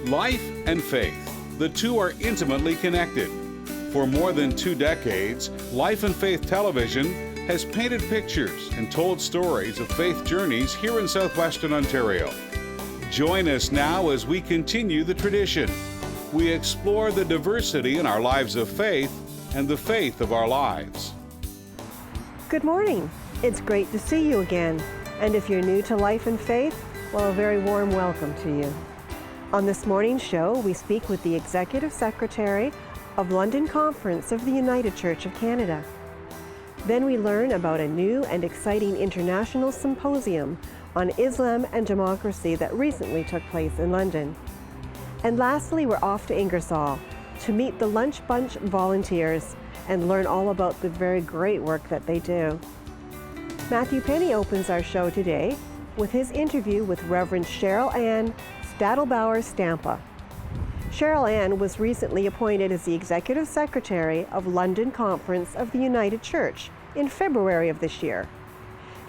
Life and faith, the two are intimately connected. For more than 2 decades, Life and Faith Television has painted pictures and told stories of faith journeys here in southwestern Ontario. Join us now as we continue the tradition. We explore the diversity in our lives of faith and the faith of our lives. Good morning. It's great to see you again. And if you're new to Life and Faith, well, a very warm welcome to you. On this morning's show, we speak with the Executive Secretary of London Conference of the United Church of Canada. Then we learn about a new and exciting international symposium on Islam and democracy that recently took place in London. And lastly, we're off to Ingersoll to meet the Lunch Bunch volunteers and learn all about the very great work that they do. Matthew Penny opens our show today with his interview with Reverend Cheryl-Ann Stadelbauer-Sampa. Cheryl-Ann was recently appointed as the Executive Secretary of London Conference of the United Church in February of this year.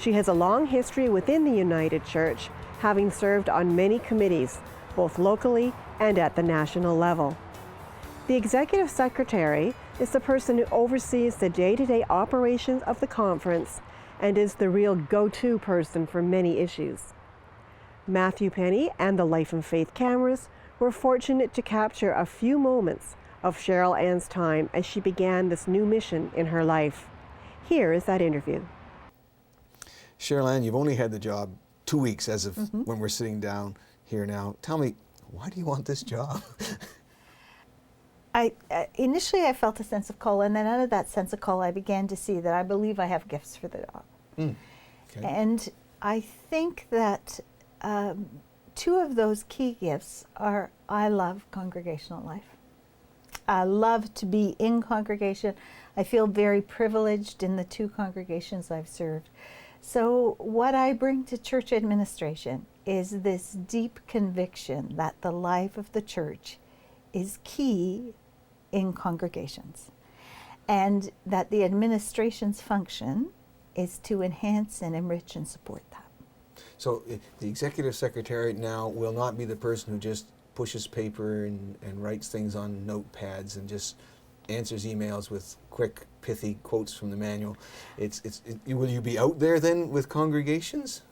She has a long history within the United Church, having served on many committees, both locally and at the national level. The Executive Secretary is the person who oversees the day-to-day operations of the conference and is the real go-to person for many issues. Matthew Penny and the Life and Faith cameras were fortunate to capture a few moments of Cheryl-Ann's time as she began this new mission in her life. Here is that interview. Cheryl-Ann, you've only had the job 2 weeks as of when we're sitting down here now. Tell me, why do you want this job? Initially I felt a sense of call, and then out of that sense of call I began to see that I believe I have gifts for the job. Okay. And I think that two of those key gifts are I love congregational life. I love to be in congregation. I feel very privileged in the 2 congregations I've served. So what I bring to church administration is this deep conviction that the life of the church is key in congregations, and that the administration's function is to enhance and enrich and support that. So the Executive Secretary now will not be the person who just pushes paper and writes things on notepads and just answers emails with quick, pithy quotes from the manual. Will you be out there then with congregations?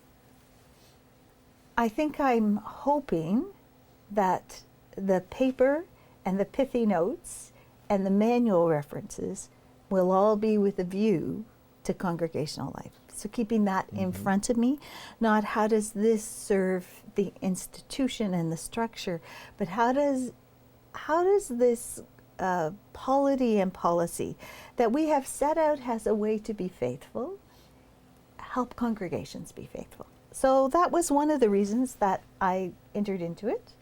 I think I'm hoping that the paper and the pithy notes and the manual references will all be with a view to congregational life. So keeping that in front of me, not how does this serve the institution and the structure, but how does this polity and policy that we have set out as a way to be faithful help congregations be faithful. So that was one of the reasons that I entered into it.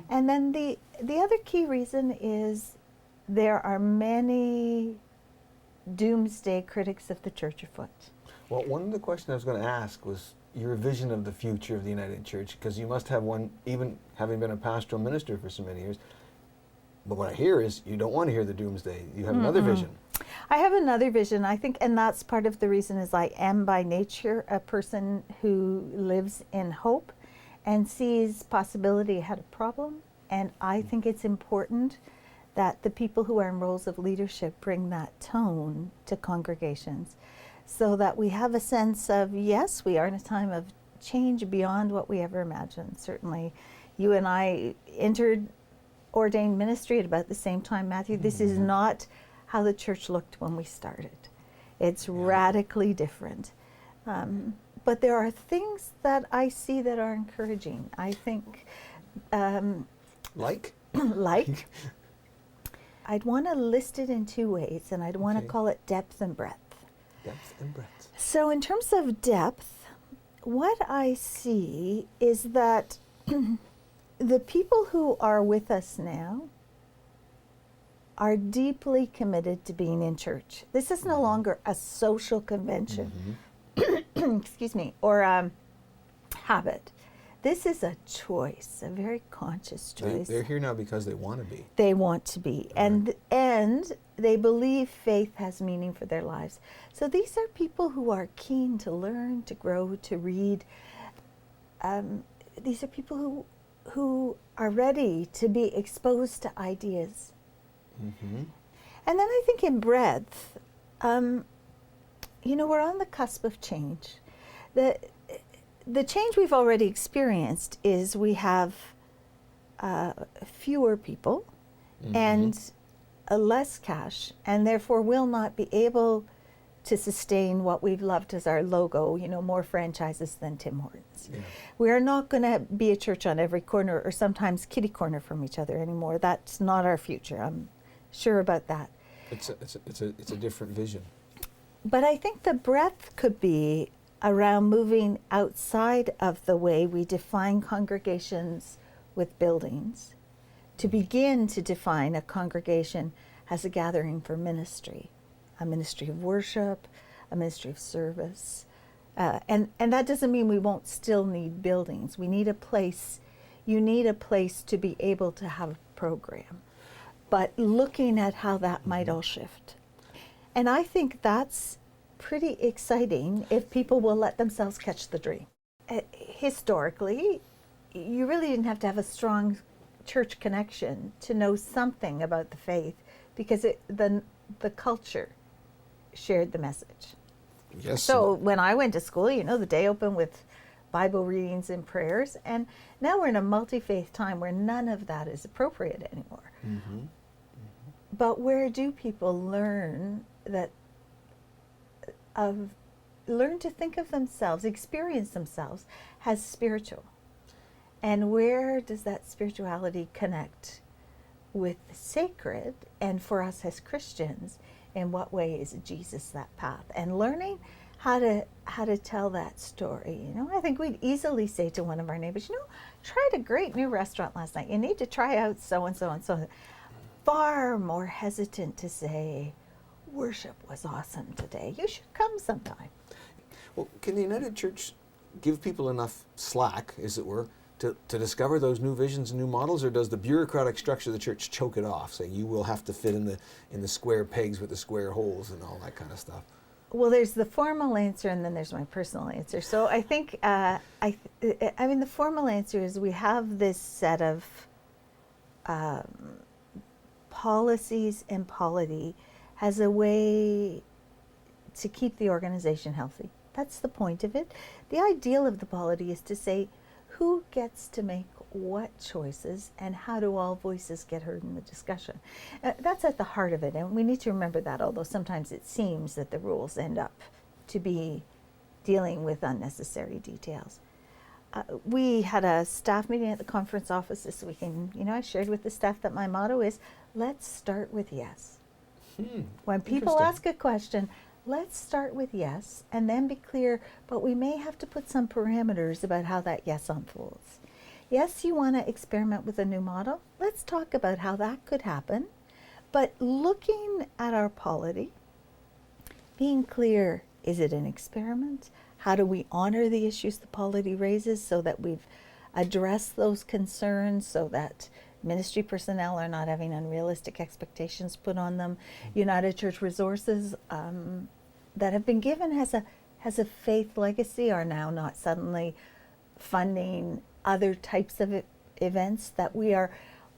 And then the other key reason is there are many doomsday critics of the church afoot. Well, one of the questions I was going to ask was your vision of the future of the United Church, because you must have one, even having been a pastoral minister for so many years. But what I hear is you don't want to hear the doomsday. You have another vision. I have another vision, I think, and that's part of the reason is I am by nature a person who lives in hope and sees possibility ahead of problem. And I think it's important that the people who are in roles of leadership bring that tone to congregations so that we have a sense of, yes, we are in a time of change beyond what we ever imagined. Certainly, you and I entered ordained ministry at about the same time, Matthew. This is not how the church looked when we started. It's radically different. But there are things that I see that are encouraging. I think Like? like I'd want to list it in 2 ways, and I'd want to call it depth and breadth. Depth and breadth. So in terms of depth, what I see is that the people who are with us now are deeply committed to being in church. This is no longer a social convention, excuse me, or a habit. This is a choice, a very conscious choice. They're here now because they want to be. They want to be, and they believe faith has meaning for their lives. So these are people who are keen to learn, to grow, to read. These are people who who are ready to be exposed to ideas. Mm-hmm. And then I think in breadth, we're on the cusp of change. The change we've already experienced is we have fewer people and less cash, and therefore will not be able to sustain what we've loved as our logo, more franchises than Tim Hortons. Yeah. We are not going to be a church on every corner or sometimes kitty corner from each other anymore. That's not our future. I'm sure about that. It's a different vision. But I think the breadth could be around moving outside of the way we define congregations with buildings to begin to define a congregation as a gathering for ministry, a ministry of worship, a ministry of service. And that doesn't mean we won't still need buildings. We need a place. You need a place to be able to have a program. But looking at how that might all shift. And I think that's pretty exciting if people will let themselves catch the dream. Historically, you really didn't have to have a strong church connection to know something about the faith because the culture shared the message. Yes. So when I went to school, the day opened with Bible readings and prayers, and now we're in a multi-faith time where none of that is appropriate anymore. Mm-hmm. Mm-hmm. But where do people learn to think of themselves, experience themselves as spiritual? And where does that spirituality connect with the sacred? And for us as Christians, in what way is Jesus that path? And learning how to tell that story. I think we'd easily say to one of our neighbors, tried a great new restaurant last night. You need to try out so and so and so. Far more hesitant to say, worship was awesome today. You should come sometime. Well, can the United Church give people enough slack, as it were, to discover those new visions and new models, or does the bureaucratic structure of the church choke it off, saying you will have to fit in the square pegs with the square holes and all that kind of stuff? Well, there's the formal answer, and then there's my personal answer. So I think, the formal answer is we have this set of policies and polity as a way to keep the organization healthy. That's the point of it. The ideal of the polity is to say who gets to make what choices and how do all voices get heard in the discussion. That's at the heart of it, and we need to remember that, although sometimes it seems that the rules end up to be dealing with unnecessary details. We had a staff meeting at the conference office this week, and I shared with the staff that my motto is, let's start with yes. When people ask a question, let's start with yes, and then be clear, but we may have to put some parameters about how that yes unfolds. Yes, you want to experiment with a new model? Let's talk about how that could happen, but looking at our polity, being clear, is it an experiment? How do we honor the issues the polity raises so that we've addressed those concerns so that ministry personnel are not having unrealistic expectations put on them? United Church resources that have been given as a faith legacy are now not suddenly funding other types of events, that we are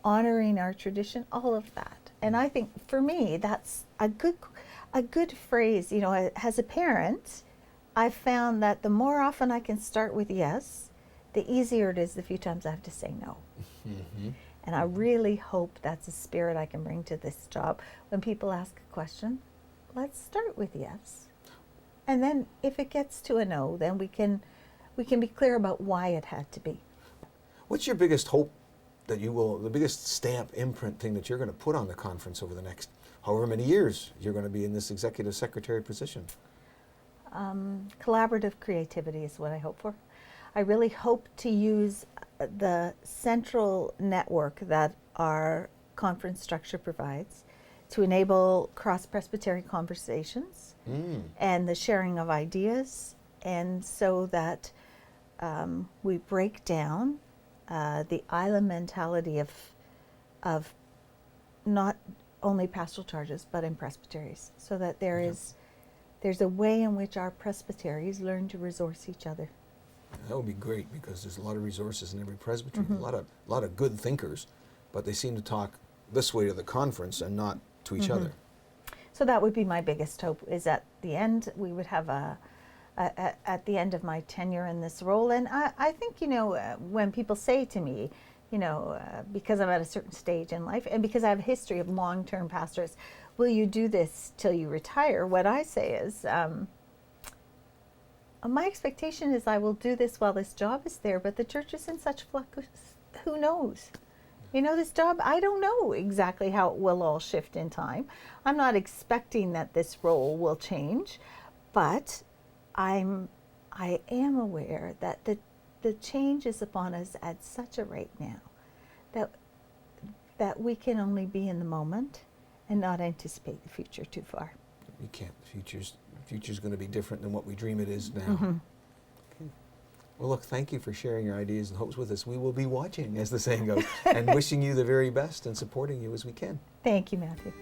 honoring our tradition, all of that. And I think for me that's a good phrase. As a parent, I've found that the more often I can start with yes, the easier it is the few times I have to say no. Mm-hmm. And I really hope that's a spirit I can bring to this job. When people ask a question, let's start with yes. And then if it gets to a no, then we can be clear about why it had to be. What's your biggest hope that the biggest stamp, imprint thing that you're going to put on the conference over the next however many years you're going to be in this executive secretary position? Collaborative creativity is what I hope for. I really hope to use the central network that our conference structure provides to enable cross-presbytery conversations and the sharing of ideas, and so that we break down the island mentality of not only pastoral charges but in presbyteries, so that there's a way in which our presbyteries learn to resource each other. That would be great, because there's a lot of resources in every presbytery, a lot of good thinkers, but they seem to talk this way to the conference and not to each other. So that would be my biggest hope, is at the end we would have at the end of my tenure in this role. And I think, you know, when people say to me, you know, because I'm at a certain stage in life and because I have a history of long-term pastors, will you do this till you retire? What I say is, my expectation is I will do this while this job is there, but the church is in such flux, who knows? You know, this job, I don't know exactly how it will all shift in time. I'm not expecting that this role will change, but I am aware that the change is upon us at such a rate now that we can only be in the moment and not anticipate the future too far. You can't. The future's going to be different than what we dream it is now. Okay. Well, look, thank you for sharing your ideas and hopes with us. We will be watching, as the saying goes, and wishing you the very best and supporting you as we can. Thank you, Matthew.